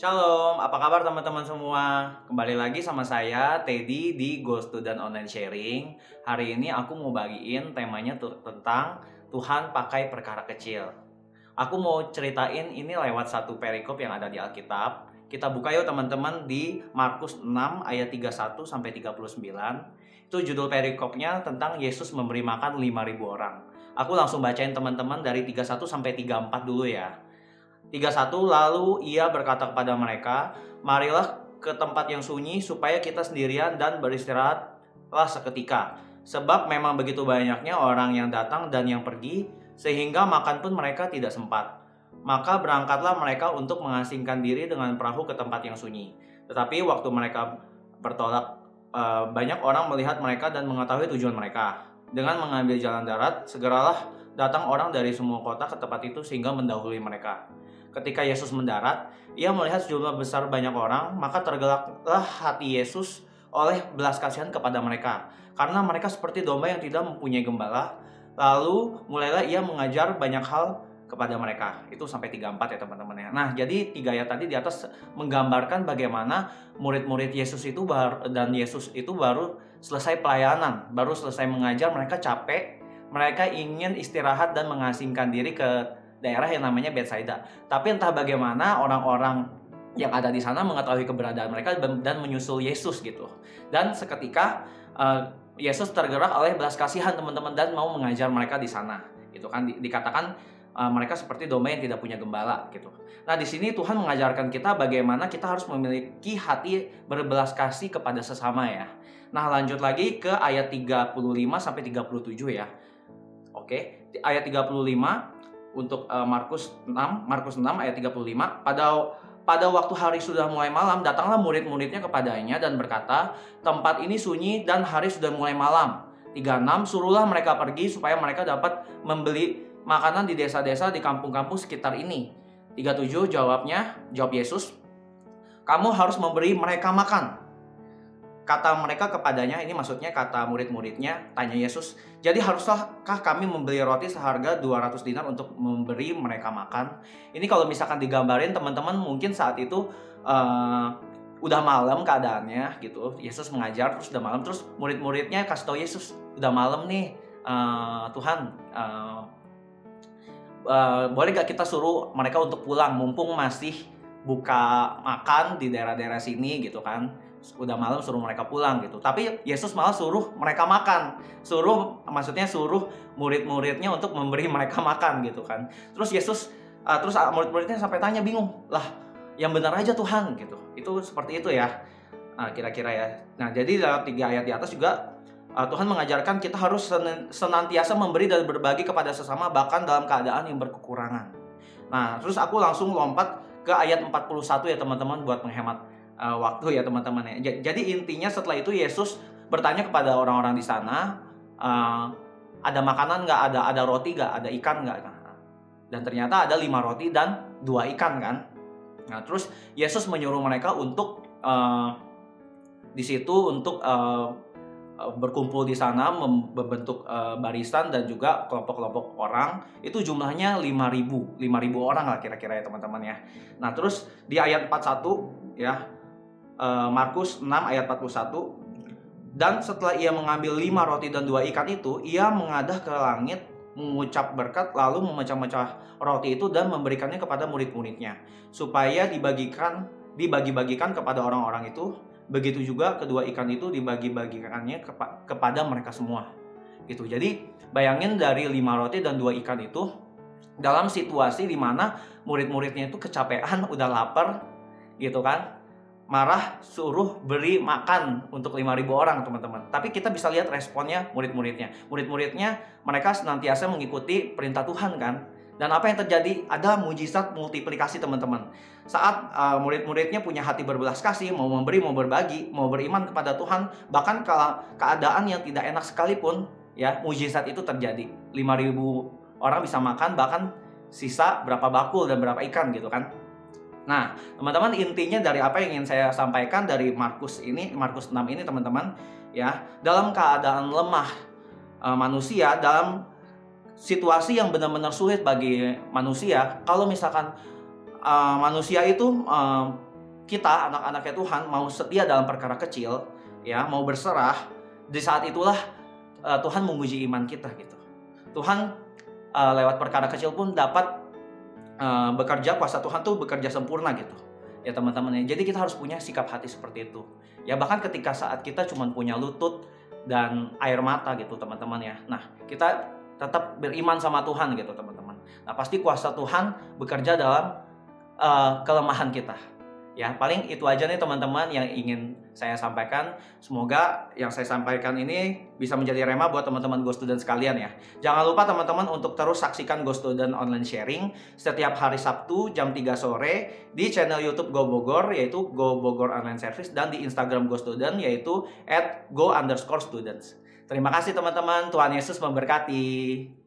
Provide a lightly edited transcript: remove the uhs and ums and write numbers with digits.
Shalom, apa kabar teman-teman semua? Kembali lagi sama saya, Teddy di Go Student Online Sharing. Hari ini aku mau bagiin temanya tentang Tuhan pakai perkara kecil. Aku mau ceritain ini lewat satu perikop yang ada di Alkitab. Kita buka yuk teman-teman di Markus 6 ayat 31 sampai 39. Itu judul perikopnya tentang Yesus memberi makan 5.000 orang. Aku langsung bacain teman-teman dari 31 sampai 34 dulu ya. 31, lalu ia berkata kepada mereka, marilah ke tempat yang sunyi supaya kita sendirian dan beristirahatlah seketika. Sebab memang begitu banyaknya orang yang datang dan yang pergi, sehingga makan pun mereka tidak sempat. Maka berangkatlah mereka untuk mengasingkan diri dengan perahu ke tempat yang sunyi. Tetapi waktu mereka bertolak, banyak orang melihat mereka dan mengetahui tujuan mereka. Dengan mengambil jalan darat, segeralah datang orang dari semua kota ke tempat itu sehingga mendahului mereka. Ketika Yesus mendarat, ia melihat sejumlah besar banyak orang, maka tergeraklah hati Yesus oleh belas kasihan kepada mereka, karena mereka seperti domba yang tidak mempunyai gembala. Lalu mulailah ia mengajar banyak hal kepada mereka. Itu sampai 34 ya teman-teman ya. Nah, jadi 3 ayat tadi di atas menggambarkan bagaimana murid-murid Yesus itu baru selesai pelayanan, baru selesai mengajar, mereka capek, mereka ingin istirahat dan mengasingkan diri ke daerah yang namanya Betsaida. Tapi entah bagaimana orang-orang yang ada di sana mengetahui keberadaan mereka dan menyusul Yesus gitu. Dan seketika Yesus tergerak oleh belas kasihan teman-teman dan mau mengajar mereka di sana. Gitu kan dikatakan mereka seperti domba yang tidak punya gembala gitu. Nah, di sini Tuhan mengajarkan kita bagaimana kita harus memiliki hati berbelas kasih kepada sesama ya. Nah, lanjut lagi ke ayat 35 sampai 37 ya. Oke, ayat 35 untuk Markus 6 ayat 35. Pada waktu hari sudah mulai malam, datanglah murid-muridnya kepadanya dan berkata, tempat ini sunyi dan hari sudah mulai malam. 36, suruhlah mereka pergi supaya mereka dapat membeli makanan di desa-desa di kampung-kampung sekitar ini. 37, jawab Yesus, kamu harus memberi mereka makan. Kata mereka kepadanya, ini maksudnya kata murid-muridnya, tanya Yesus, jadi haruskah kami membeli roti seharga 200 dinar untuk memberi mereka makan? Ini kalau misalkan digambarin teman-teman mungkin saat itu udah malam keadaannya gitu. Yesus mengajar terus udah malam, terus murid-muridnya kasih tahu Yesus, udah malam nih Tuhan, boleh gak kita suruh mereka untuk pulang mumpung masih buka makan di daerah-daerah sini gitu kan. Udah malam suruh mereka pulang gitu. Tapi Yesus malah suruh mereka makan. Suruh murid-muridnya untuk memberi mereka makan gitu kan. Terus murid-muridnya sampai tanya bingung. Lah, yang benar aja Tuhan gitu. Itu seperti itu ya. Nah, kira-kira ya. Nah, jadi dalam 3 ayat di atas juga Tuhan mengajarkan kita harus senantiasa memberi dan berbagi kepada sesama bahkan dalam keadaan yang berkekurangan. Nah, terus aku langsung lompat ke ayat 41 ya teman-teman buat menghemat waktu ya teman-teman ya. Jadi intinya setelah itu Yesus bertanya kepada orang-orang di sana, ada makanan nggak, ada roti nggak, ada ikan nggak? Dan ternyata ada 5 roti dan 2 ikan kan. Nah, terus Yesus menyuruh mereka untuk di situ untuk berkumpul di sana, membentuk barisan dan juga kelompok-kelompok orang. Itu jumlahnya 5.000 orang lah kira-kira ya teman-teman ya. Nah, terus di ayat 41 ya, Markus 6 ayat 41, dan setelah ia mengambil 5 roti dan 2 ikan itu, ia mengadah ke langit, mengucap berkat, lalu memecah-mecah roti itu dan memberikannya kepada murid-muridnya supaya dibagi-bagikan kepada orang-orang itu. Begitu juga kedua ikan itu dibagi-bagikannya kepada mereka semua gitu. Jadi bayangin dari 5 roti dan 2 ikan itu dalam situasi dimana murid-muridnya itu kecapean, udah lapar gitu kan, marah suruh beri makan untuk 5.000 orang teman-teman. Tapi kita bisa lihat responnya murid-muridnya mereka senantiasa mengikuti perintah Tuhan kan. Dan apa yang terjadi? Ada mujizat multiplikasi teman-teman. Saat murid-muridnya punya hati berbelas kasih, mau memberi, mau berbagi, mau beriman kepada Tuhan, bahkan kalau keadaan yang tidak enak sekalipun ya, mujizat itu terjadi. 5.000 orang bisa makan, bahkan sisa berapa bakul dan berapa ikan gitu kan. Nah, teman-teman, intinya dari apa yang ingin saya sampaikan dari Markus 6 ini teman-teman ya, dalam keadaan lemah manusia, dalam situasi yang benar-benar sulit bagi manusia, kalau misalkan manusia itu kita anak-anaknya Tuhan mau setia dalam perkara kecil, ya, mau berserah, di saat itulah Tuhan menguji iman kita gitu. Tuhan lewat perkara kecil pun dapat bekerja, kuasa Tuhan tuh bekerja sempurna gitu. Ya teman-teman ya. Jadi kita harus punya sikap hati seperti itu. Ya bahkan ketika saat kita cuma punya lutut dan air mata gitu teman-teman ya. Nah, kita tetap beriman sama Tuhan gitu teman-teman. Nah, pasti kuasa Tuhan bekerja dalam kelemahan kita. Ya, paling itu aja nih teman-teman yang ingin saya sampaikan. Semoga yang saya sampaikan ini bisa menjadi rema buat teman-teman Go Student sekalian ya. Jangan lupa teman-teman untuk terus saksikan Go Student Online Sharing setiap hari Sabtu jam 3 sore di channel YouTube Go Bogor, yaitu Go Bogor Online Service, dan di Instagram Go Student yaitu @go_students. Terima kasih teman-teman, Tuhan Yesus memberkati.